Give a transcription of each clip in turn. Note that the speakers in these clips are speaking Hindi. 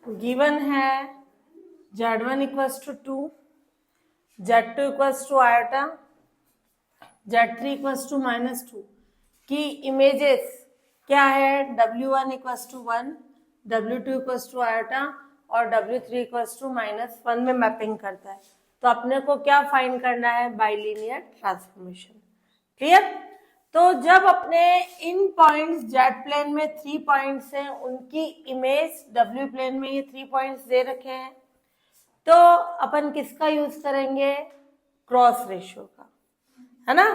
गिवन है Z1 equals to 2, Z2 equals to iota, Z3 equals to -2 की इमेजेस क्या है, W1 equals to 1, W2 equals to iota और W3 इक्वल्स टू -1 में मैपिंग करता है। तो अपने को क्या फाइंड करना है, बाइलिनियर ट्रांसफॉर्मेशन। क्लियर। तो जब अपने इन पॉइंट्स जेड प्लेन में 3 पॉइंट्स हैं, उनकी इमेज डब्ल्यू प्लेन में ये 3 पॉइंट्स दे रखे हैं, तो अपन किसका यूज करेंगे, क्रॉस रेशियो का, है ना,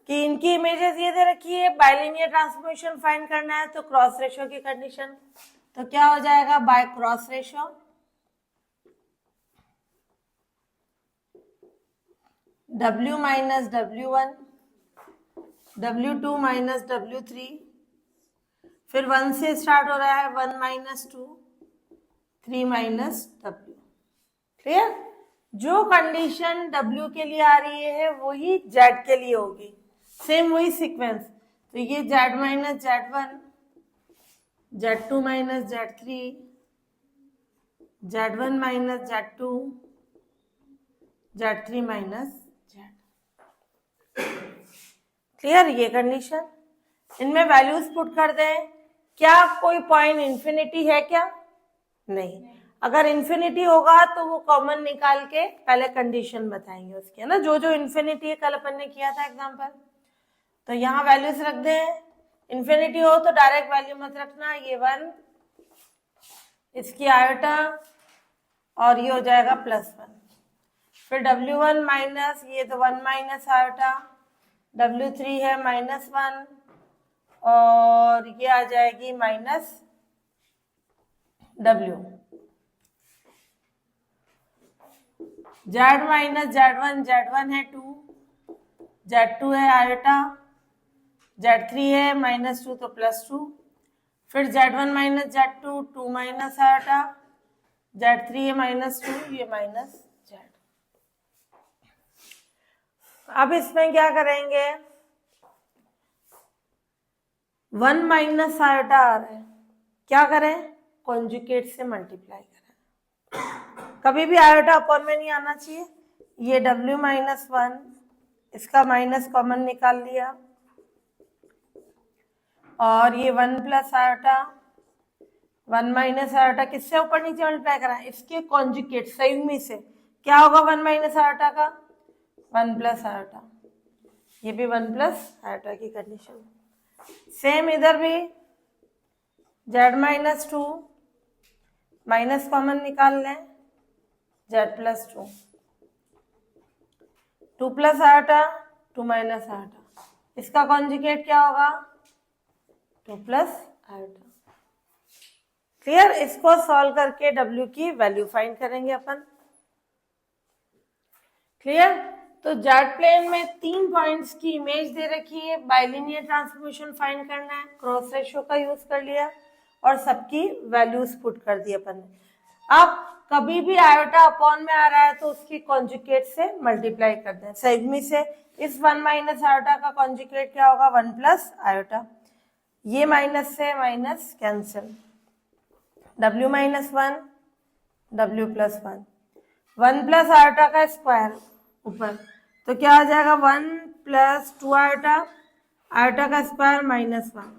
कि इनकी इमेजेस ये दे रखी है, बाइलिनियर ट्रांसफॉर्मेशन फाइंड करना है तो क्रॉस रेशियो की कंडीशन। तो क्या हो जाएगा, by cross ratio W minus W1, W2 minus W3, फिर 1 से स्टार्ट हो रहा है, 1 माइनस 2, 3 माइनस W। क्लियर। जो कंडीशन W के लिए आ रही है वही Z के लिए होगी, सेम वही सीक्वेंस। तो ये Z minus Z1, Z2 minus Z3, Z1 minus Z2, Z3 minus Z। Clear. ये कंडीशन, इनमें वैल्यूज पुट कर दें। क्या कोई पॉइंट इंफिनिटी है क्या, नहीं। अगर इंफिनिटी होगा तो वो कॉमन निकाल के पहले कंडीशन बताएंगे उसकी, है ना, जो जो इंफिनिटी है, कल अपन ने किया था एग्जांपल। तो यहाँ वैल्यूज रख दें। इंफिनिटी हो तो डायरेक्ट वैल्यू मत रखना, ये 1, इसकी आयोटा और ये हो जाएगा +1। फिर W1 माइनस, ये तो 1 माइनस आयोटा, W3 है -1 और ये आ जाएगी -W। Z minus Z1, Z1 है 2, Z2 है आयोटा, Z3 है -2 तो +2, फिर Z1 minus Z2, 2 minus iota, Z3 है -2, ये -Z। अब इसमें क्या करेंगे, 1 माइनस आयोटा आ रहा है, क्या करें, कॉन्जुगेट से मल्टीप्लाई करें। कभी भी आयोटा अपॉन में नहीं आना चाहिए। ये W माइनस 1, इसका माइनस कॉमन निकाल लिया, और ये 1 प्लस आयोटा, 1 माइनस आयोटा किससे ऊपर नीचे मल्टीप्लाई करा, इसके कॉन्जुगेट संयुग्मी से। क्या होगा 1 माइनस आयोटा का, 1 प्लस आयोटा, ये भी 1 प्लस आयोटा की कंडीशन। सेम इधर भी Z माइनस 2, माइनस कॉमन निकाल लें, Z plus 2, 2 plus iota, 2 minus iota, इसका कॉन्जुगेट क्या होगा, 2 प्लस आयोटा। क्लियर। इसको सॉल्व करके W की वैल्यू फाइंड करेंगे अपन। क्लियर। तो जेड प्लेन में 3 पॉइंट्स की इमेज दे रखी है, बाइलिनियर ट्रांसफॉर्मेशन फाइंड करना है, क्रॉस रेशियो का यूज कर लिया और सबकी वैल्यूज पुट कर दी अपन ने। अब कभी भी आयोटा अपॉन में आ रहा है तो उसकी कॉन्जुगेट से मल्टीप्लाई कर दें, संयुग्मी से। इस 1 माइनस आयोटा का कॉन्जुगेट क्या होगा, 1 प्लस आयोटा, ये माइनस से minus cancel, W minus 1, W plus 1, 1 plus iota का स्क्वायर ऊपर, तो क्या हो जाएगा 1 प्लस 2 आयोटा, आयोटा का स्क्वायर -1,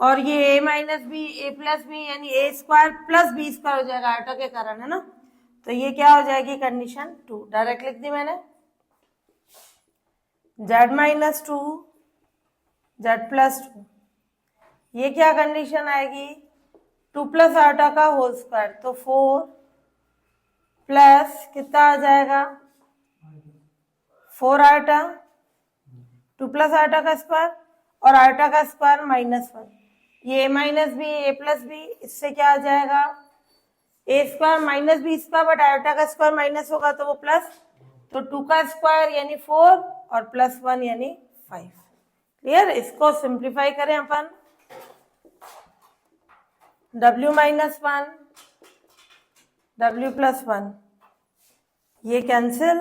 और ये a minus b, a plus b यानी a square plus b square हो जाएगा आयोटा के कारण, है ना। तो ये क्या हो जाएगी कंडीशन 2, डायरेक्ट लिख दी मैंने। Z माइनस 2, Z प्लस 2, ये क्या कंडीशन आएगी, 2 प्लस आयोटा का होल स्क्वायर, तो 4 प्लस कितना आ जाएगा 4 आयोटा, 2 प्लस आयोटा का स्क्वायर और आयोटा का स्क्वायर -1, ये a minus b, a plus b, इससे क्या आ जाएगा a square minus b square, but iota का स्क्वायर माइनस होगा तो वो प्लस, तो 2 का स्क्वायर यानी 4 और +1 यानी 5। क्लियर। इसको सिंप्लीफाई करें अपन, W माइनस 1, W प्लस 1, ये कैंसिल,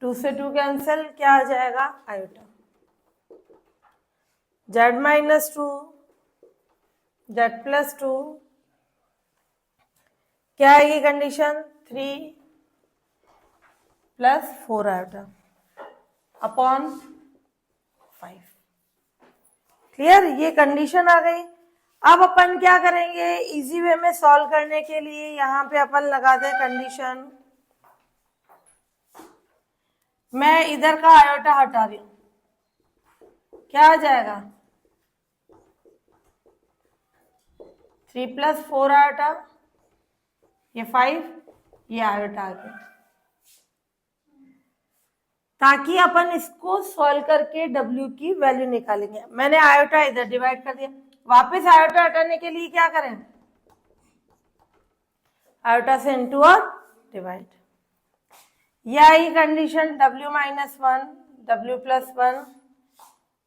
2 से 2 कैंसिल, क्या आ जाएगा iota, Z minus 2, Z plus 2, क्या आएगी कंडीशन? 3 + 4 iota upon 5। क्लियर? ये कंडीशन आ गई। अब अपन क्या करेंगे, इजी वे में सॉल्व करने के लिए यहां पे अपन लगा दें कंडीशन। मैं इधर का आयोटा हटा रही हूं, क्या आ जाएगा? 3 + 4 आयोटा, ये 5, ये आयोटा आ गया, ताकि अपन इसको सॉल्व करके W की वैल्यू निकालेंगे। मैंने आयोटा इधर डिवाइड कर दिया। वापस आयोटा हटाने के लिए क्या करें? आयोटा से इनटू और डिवाइड। ये आई कंडीशन W - 1, W + 1,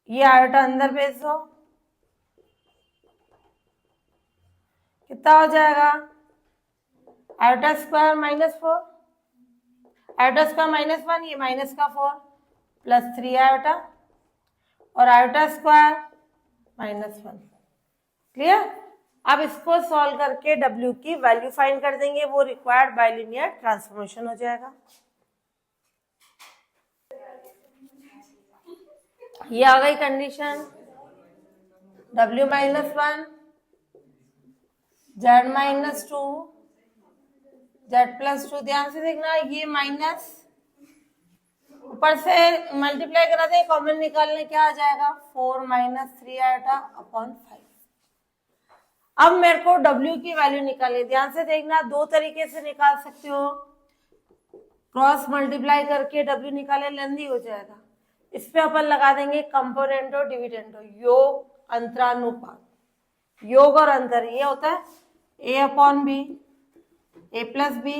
ये आयोटा अंदर भेज दो, कितना हो जाएगा? आयोटा स्क्वायर -4, आयोटा स्क्वायर -1, ये माइनस का 4 + 3 आयोटा, और आयोटा स्क्वायर -1। क्लियर? अब इसको सॉल्व करके W की वैल्यू फाइंड कर देंगे, वो रिक्वायर्ड बाइलिनियर ट्रांसफॉर्मेशन हो जाएगा। ये आ गई कंडीशन W - 1, Z - 2, Z + 2। ध्यान से देखना, ये माइनस ऊपर से मल्टीप्लाई करा दें, कॉमन निकालने, क्या आ जाएगा? 4 - 3 आयोटा अपॉन 5। अब मेरे को W की वैल्यू निकालनी। ध्यान से देखना, दो तरीके से निकाल सकते हो। क्रॉस मल्टीप्लाई करके W निकाले, लेंदी हो जाएगा। इस पे अपन लगा देंगे कंपोनेंटो डिविडेंडो, योग अंतरानुपात। योग और अंतर ये होता है A/B, A + B,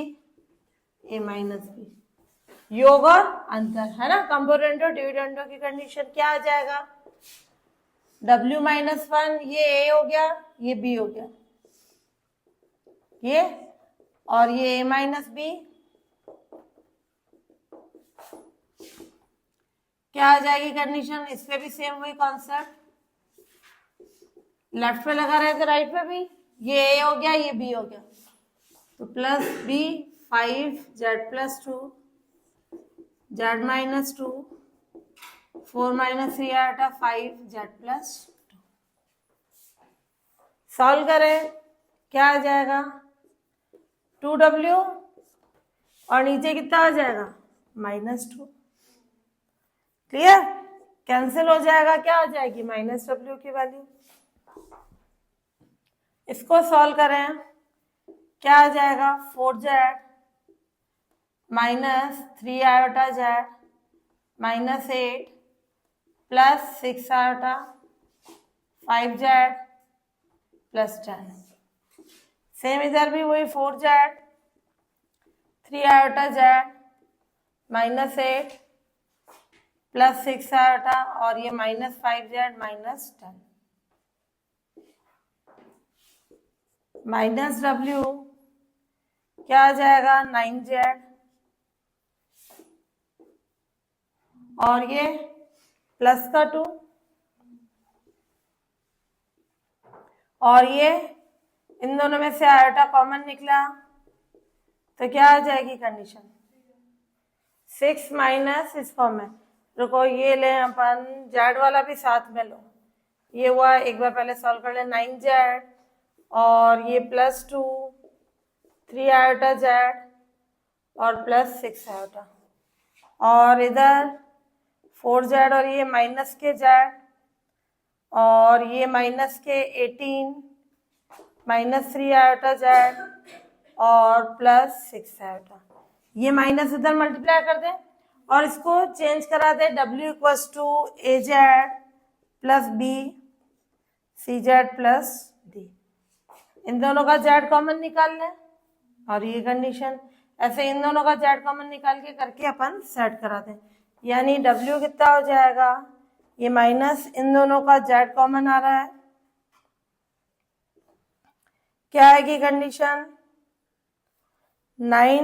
A - B, योग और अंतर, है ना। कंपोनेंटो डिविडेंडो की कंडीशन क्या आ जाएगा? W - 1, ये A हो गया, ये B हो गया, ये, और ये A - B, क्या आ जाएगी कंडीशन? इस पे भी सेम वही कॉन्सेप्ट, लेफ्ट पे लगा रहे थे, राइट पे भी, ये A हो गया, ये B हो गया, तो +B 5 Z + 2, Z - 2, 4 - 3 iota 5 Z + 2। Solve करें, क्या आ जाएगा? 2W, और नीचे कितना आ जाएगा? -2। क्लियर? कैंसिल हो जाएगा, क्या हो जाएगी? -W की वैल्यू। इसको सॉल्व करें, क्या आ जाएगा? 4Z -3 iota Z -8 + 6 iota 5Z + 10। Same इधर भी वही 4Z 3 आयोटा Z -8 + 6 आयोटा, और ये -5Z -10 -W, क्या आ जाएगा? 9Z, और ये प्लस का 2, और ये इन दोनों में से आयोटा कॉमन निकला, तो क्या आ जाएगी कंडीशन? 6 माइनस इस फॉर्म में, रुको ये ले अपन, जेड वाला भी साथ में लो, ये हुआ, एक बार पहले सॉल्व कर ले, 9Z, और ये +2 3 आयोटा Z, और +6 आयोटा, और इधर 4Z, और ये माइनस के Z, और ये माइनस के 18 -3 आयोटा Z, और +6 आयोटा। ये माइनस उधर मल्टीप्लाई कर दें, और इसको चेंज करा दे, W = AZ + B CZ + D। इन दोनों का Z कॉमन निकाल लें, और ये कंडीशन ऐसे इन दोनों का Z कॉमन निकाल के करके अपन सेट करा दें, यानी W कितना हो जाएगा? ये माइनस इन दोनों का Z कॉमन आ रहा है, क्या आएगी कंडीशन? 9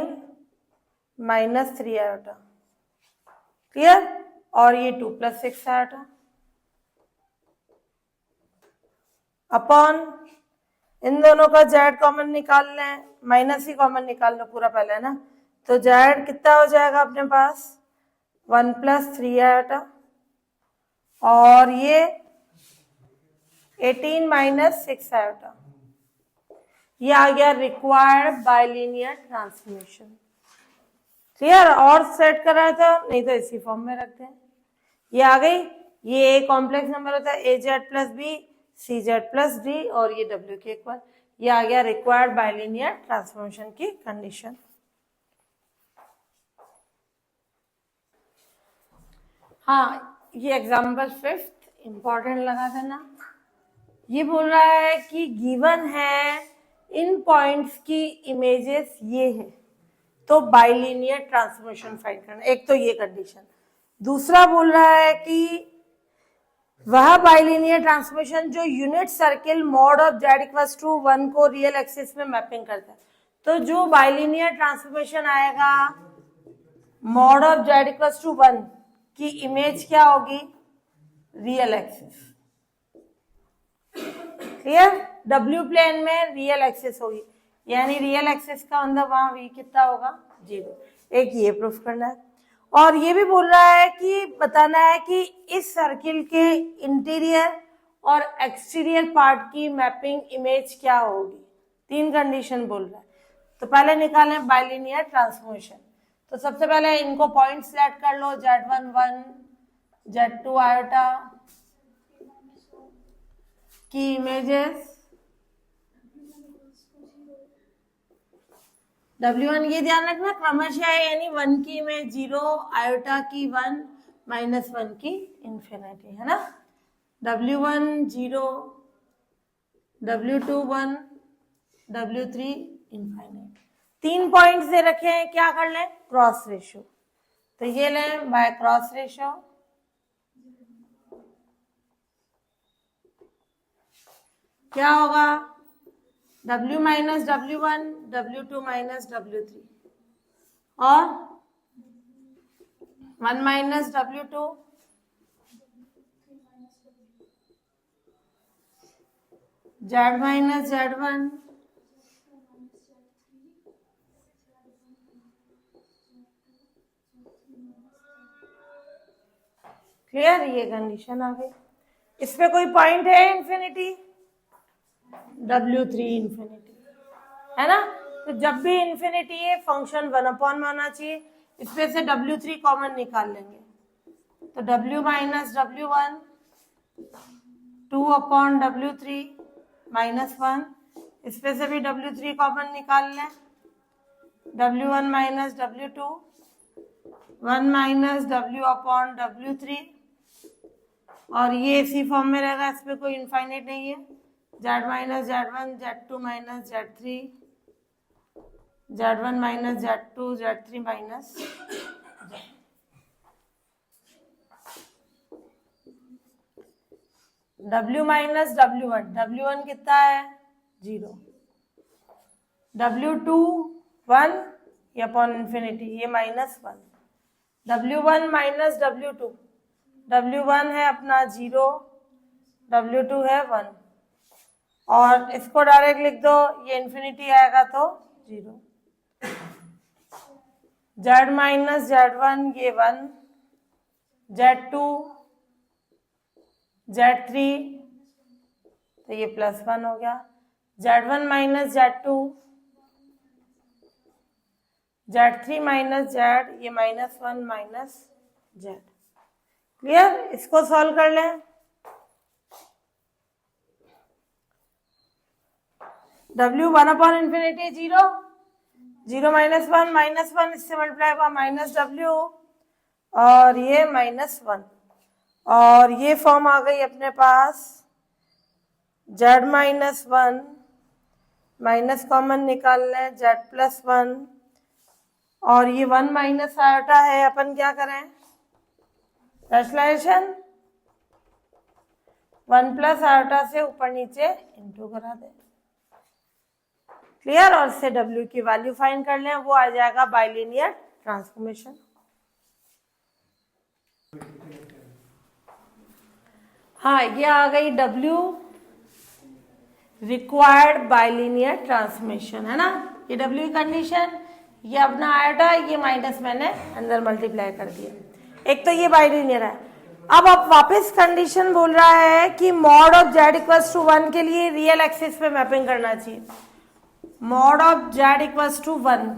- 3 आयोटा। क्लियर? और ये 2 + 6 आयोटा अपॉन इन दोनों का जेड कॉमन निकाल लें, माइनस ही कॉमन निकाल लो पूरा पहले ना, तो जेड कितना हो जाएगा अपने पास 1 + 3 आयोटा, और ये 18 - 6 आयोटा। ये आ गया रिक्वायर्ड बाइलिनियर ट्रांसफॉर्मेशन। क्लियर? और सेट कराया था, नहीं तो इसी फॉर्म में रखते हैं। ये आ गई, ये ए कॉम्प्लेक्स नंबर होता है AZ + B CZ + D और ये W के इक्वल। ये आ गया रिक्वायर्ड बाइलिनियर ट्रांसफॉर्मेशन की कंडीशन। हाँ, ये एग्जाम्पल 5th इंपॉर्टेंट लगा देना। ये बोल रहा है कि गिवन है इन पॉइंट्स की इमेजेस ये है, तो बाइलिनियर ट्रांसफॉर्मेशन फाइंड करना। एक तो ये कंडीशन। दूसरा बोल रहा है कि वह बाइलिनियर ट्रांसफॉर्मेशन जो unit circle mod of Z = 1 को रियल एक्सिस में मैपिंग करता है। तो जो बाइलिनियर ट्रांसफॉर्मेशन आएगा मॉड ऑफ Z = 1 की इमेज क्या होगी? Real axis. Clear? W plane में रियल एक्सिस होगी, यानी रियल एक्सिस का मतलब वहां V कितना होगा? 0। एक ये प्रूफ करना है। और ये भी बोल रहा है कि बताना है कि इस सर्किल के इंटीरियर और एक्सटीरियर पार्ट की मैपिंग इमेज क्या होगी। 3 कंडीशन बोल रहा है। तो पहले निकालें बाइलिनियर ट्रांसफॉर्मेशन। तो सबसे पहले इनको पॉइंट सेलेक्ट कर लो, Z11 Z2 आयोटा की इमेजेस। W1 ये ध्यान रखना क्रमशः है, यानी 1 की इमेज 0, आयोटा की 1, -1 की इंफिनिटी, है ना। W1 0, W2 1, W3 infinity. 3 points दे रखे हैं, क्या कर लें? Cross ratio. तो ये लें बाय क्रॉस रेशियो। क्या होगा? W - W1 W2 - W3 और 1 - W2 Z - Z1 क्लियर? ये कंडीशन आ गई। इस पे कोई पॉइंट है इंफिनिटी? W3 इंफिनिटी, है ना। तो जब भी इंफिनिटी है फंक्शन 1/में होना चाहिए। इसमें से W3 कॉमन निकाल लेंगे, तो W - W1 2/W3 -1। इसमें से भी W3 कॉमन निकाल लें, W1 - W2 1 - W/W3, और ये इसी फॉर्म में रहेगा, इसमें कोई इनफाइनाइट नहीं है। Z - Z1 Z2 - Z3 Z1 - Z2 Z3 Z। W - W1 W1 कितना है? 0। W2 1 ये अपॉन इंफिनिटी, ये -1। W1 - W2 W1 है अपना 0, W2 है 1, और इसको डायरेक्ट लिख दो, ये इंफिनिटी आएगा तो 0। Z - Z1 ये 1, Z2 Z3 तो ये +1 हो गया। Z1 - Z2 Z3 - Z ये -1 - Z। क्लियर? इसको सॉल्व कर लें। W 1/∞ 0, 0 -1 -1 इससे मल्टीप्लाई हुआ -W, और ये -1, और ये फॉर्म आ गई अपने पास Z -1 माइनस कॉमन निकाल लें Z +1, और ये 1 माइनस आयोटा है, अपन क्या करें? रैशनलाइजेशन 1 + आयोटा से ऊपर नीचे इंटू करा दें। क्लियर? और से W की वैल्यू फाइंड कर लें, वो आ जाएगा बाइलिनियर ट्रांसफॉर्मेशन। हाँ, ये आ गई W रिक्वायर्ड बाइलिनियर ट्रांसफॉर्मेशन, है ना। ये डब्ल्यू कंडीशन, ये अपना आयोटा, ये माइनस मैंने अंदर मल्टीप्लाई कर दिया। एक तो ये बाइलिनियर है। अब आप वापस कंडीशन बोल रहा है कि mod of Z equals to 1 के लिए रियल एक्सिस पे मैपिंग करना चाहिए। Mod of Z equals to 1,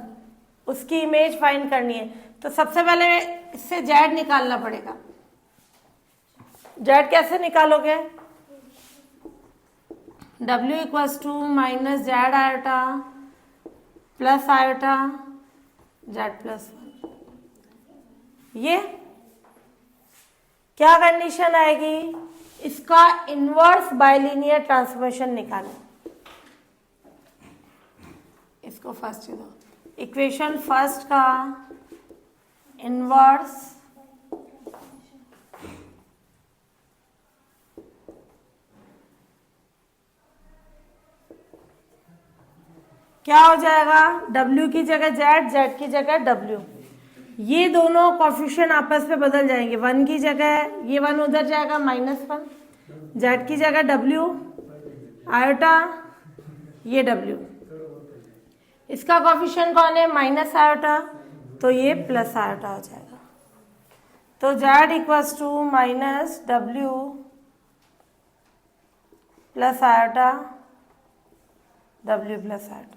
उसकी इमेज फाइंड करनी है। तो सबसे पहले इससे जेड निकालना पड़ेगा। जेड कैसे निकालोगे? W equals to minus Z iota plus iota Z plus 1। ये क्या कंडीशन आएगी? इसका इनवर्स बाइलिनियर ट्रांसफॉर्मेशन निकालें। इसको फर्स्ट दो, इक्वेशन फर्स्ट का इनवर्स क्या हो जाएगा? W की जगह Z, Z की जगह W। ये दोनों कॉफिशिएंट आपस में बदल जाएंगे। 1 की जगह ये 1 उधर जाएगा -1, Z की जगह W आयोटा, ये W। इसका कॉफिशिएंट कौन है? माइनस आयोटा, तो ये प्लस आयोटा हो जाएगा। तो Z equals to minus W plus iota W plus iota.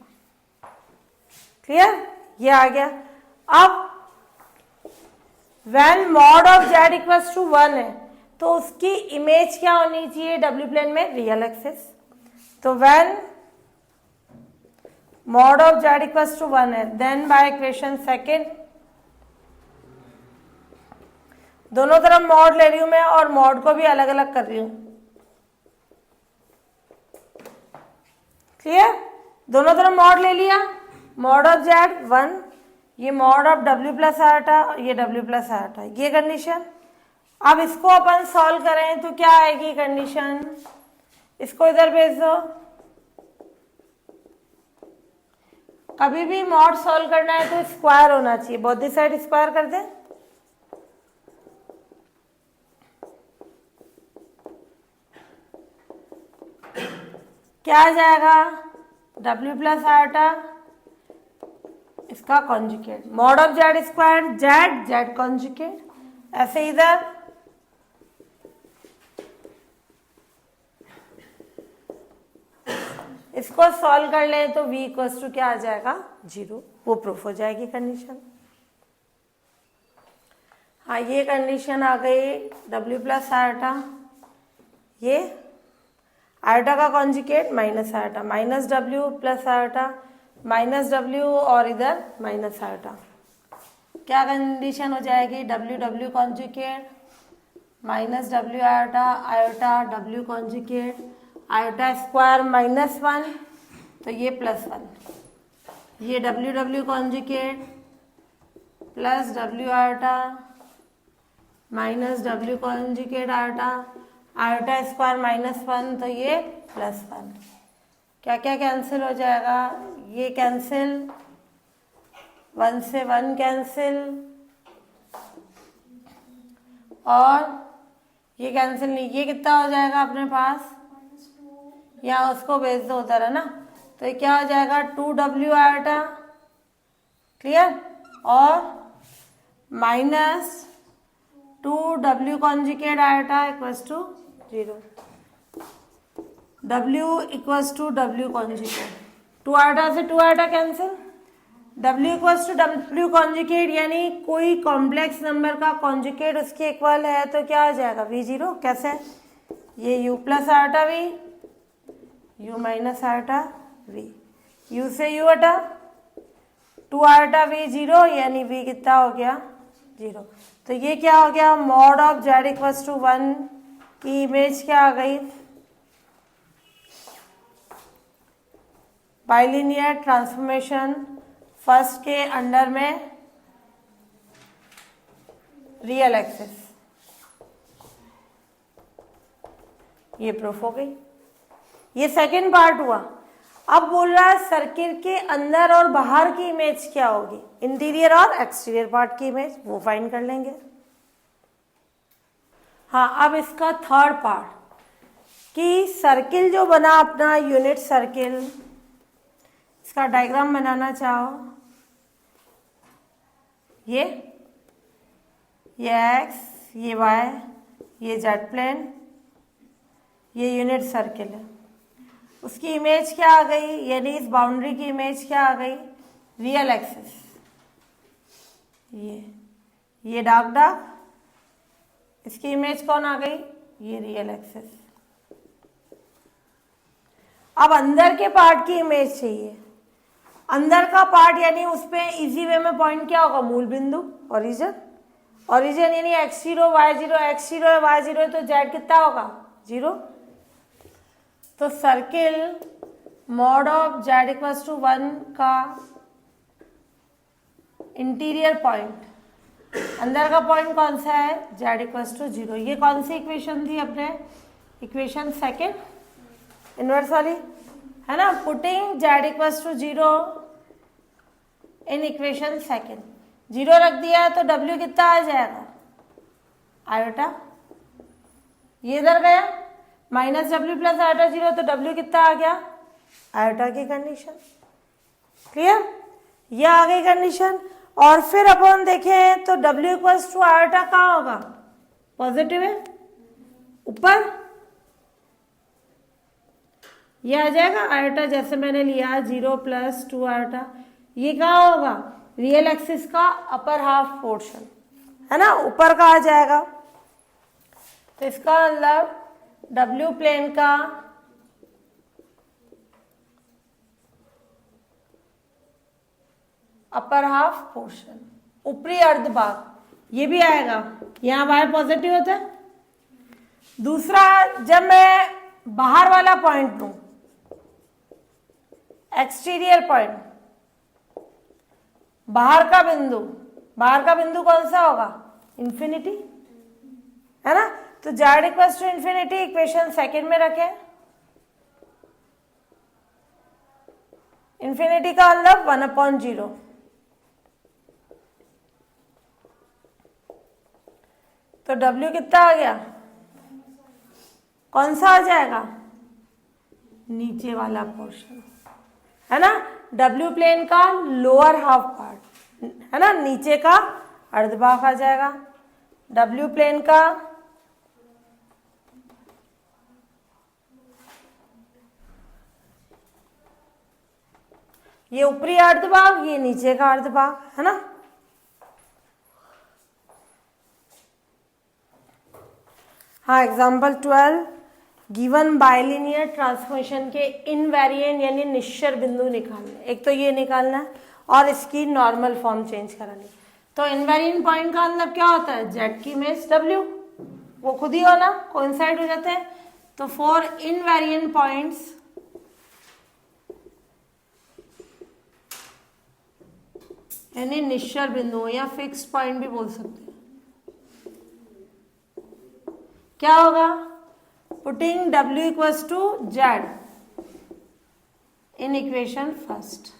Clear? ये आ गया। अब when mod of Z equals to 1 है तो उसकी इमेज क्या होनी चाहिए? डब्ल्यू प्लेन में रियल एक्सिस। तो when mod of Z equals to 1 है, देन बाय इक्वेशन सेकेंड, दोनों तरफ मॉड ले रही हूं मैं और मॉड को भी अलग अलग कर रही हूं। क्लियर? दोनों तरफ मॉड ले लिया। मॉड ऑफ जेड 1, ये mod of W plus iota, ये W प्लस आयोटा, ये कंडीशन। अब इसको अपन सॉल्व करें तो क्या आएगी कंडीशन? इसको इधर भेज दो। कभी भी मॉड सॉल्व करना है तो स्क्वायर होना चाहिए। बोथ द साइड स्क्वायर कर दे। क्या आ जाएगा? W प्लस आयोटा, इसका conjugate, mod of Z square Z, Z conjugate, ऐसे इधर इसको सॉल्व कर ले तो v इक्वल्स टू क्या आ जाएगा? 0। वो प्रूफ हो जाएगी कंडीशन। हाँ, ये कंडीशन आ गई। W प्लस आयोटा, ये आयोटा का conjugate minus iota, minus W plus iota, minus W और इधर माइनस आयोटा। क्या कंडीशन हो जाएगी? W W conjugate minus W iota, iota W conjugate, iota square -1, तो ये +1, ये W W conjugate plus W iota minus W conjugate iota, iota square -1, तो ये +1। क्या क्या कैंसिल हो जाएगा? ये कैंसिल, 1 से 1 कैंसिल, और ये कैंसिल नहीं। ये कितना हो जाएगा अपने पास? या उसको भेज दो उधर, है ना। तो ये क्या हो जाएगा? 2W आयोटा, क्लियर, और minus 2W conjugate iota equals to 0। W equals to W conjugate, 2 iota से 2 iota cancel, W equals to W conjugate, यानी कोई कॉम्प्लेक्स नंबर का कॉन्जुगेट उसके इक्वल है तो क्या हो जाएगा? V0। कैसे? ये U प्लस iota V, U minus iota V, U से U हटा, 2 आयोटा V 0, यानी V कितना हो गया? 0। तो ये क्या हो गया? Mod of Z equals to 1 की इमेज क्या आ गई? बाइलिनियर ट्रांसफॉर्मेशन फर्स्ट के अंडर में रियल एक्सिस, ये प्रूफ हो गई। ये सेकेंड पार्ट हुआ। अब बोल रहा है सर्किल के अंदर और बाहर की इमेज क्या होगी? इंटीरियर और एक्सटीरियर पार्ट की इमेज, वो फाइंड कर लेंगे। हाँ, अब इसका थर्ड पार्ट, कि सर्किल जो बना अपना यूनिट सर्किल, इसका डायग्राम बनाना चाहो, ये एक्स, ये वाई, ये जेड प्लेन, ये यूनिट सर्किल है। उसकी इमेज क्या आ गई, यानी इस बाउंड्री की इमेज क्या आ गई, रियल एक्सिस। ये डार्क, इसकी इमेज कौन आ गई, ये रियल एक्सिस। अब अंदर के पार्ट की इमेज चाहिए। अंदर का पार्ट यानी उस पे इजी वे में पॉइंट क्या होगा, मूल बिंदु, ओरिजिन यानी x0 y0, x0 है y0 है तो z कितना होगा, 0। तो circle mod of z equals to 1 का इंटीरियर पॉइंट, अंदर का पॉइंट कौन सा है, z इक्वल्स टू 0। ये कौन सी इक्वेशन थी अपने, इक्वेशन सेकेंड, इनवर्स वाली है ना। Putting z equals to 0 in equation second, 0 रख दिया तो w कितना आ जाएगा, आयोटा। ये इधर गया माइनस डब्ल्यू प्लस आयोटा 0 तो w कितना आ गया, आयोटा की कंडीशन। क्लियर, ये आ गई कंडीशन। और फिर अपन देखें तो w इक्वल्स टू आयोटा कहाँ होगा, पॉजिटिव है, ऊपर ये आ जाएगा आयोटा, जैसे मैंने लिया 0 प्लस 2 आयोटा। ये कहाँ होगा, रियल एक्सिस का अपर हाफ पोर्शन है ना, ऊपर का आ जाएगा। तो इसका मतलब W प्लेन का अपर हाफ पोर्शन, ऊपरी अर्ध भाग, ये भी आएगा। यहां y पॉजिटिव होता है। दूसरा, जब मैं बाहर वाला पॉइंट लूं, एक्सटीरियर पॉइंट, बाहर का बिंदु कौन सा होगा, इंफिनिटी है ना। तो z equals to infinity equation second में रखें। इंफिनिटी का मतलब 1/0। तो w कितना आ गया, कौन सा आ जाएगा, नीचे वाला पोर्शन है ना। w प्लेन का लोअर हाफ पार्ट है ना, नीचे का अर्धभाग आ जाएगा। w प्लेन का ये ऊपरी अर्धभाग, ये नीचे का अर्धभाग है ना। हाँ, एग्जाम्पल 12, गिवन बाइलिनियर ट्रांसफॉर्मेशन के इनवेरिएंट यानी निश्चर बिंदु निकालने। एक तो ये निकालना है और इसकी नॉर्मल फॉर्म चेंज करानी। तो इनवेरिएंट पॉइंट का मतलब क्या होता है, z की इमेज w, वो खुद ही होना कोइंसाइड हो जाते हैं। तो फॉर इनवेरिएंट पॉइंट्स यानी निश्चर बिंदु या फिक्स्ड पॉइंट भी बोल सकते हैं, क्या होगा, putting w equals to z in equation first.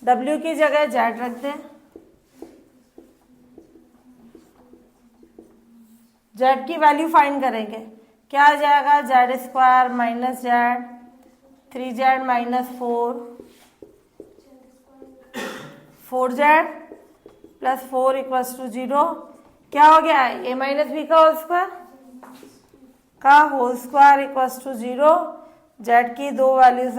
w की जगह z रख दें, z की वैल्यू फाइंड करेंगे, क्या आ जाएगा, z² minus z, 3z minus 4z plus 4 equals to 0। क्या हो गया, a माइनस बी का whole square equals to 0। z की दो वैल्यूज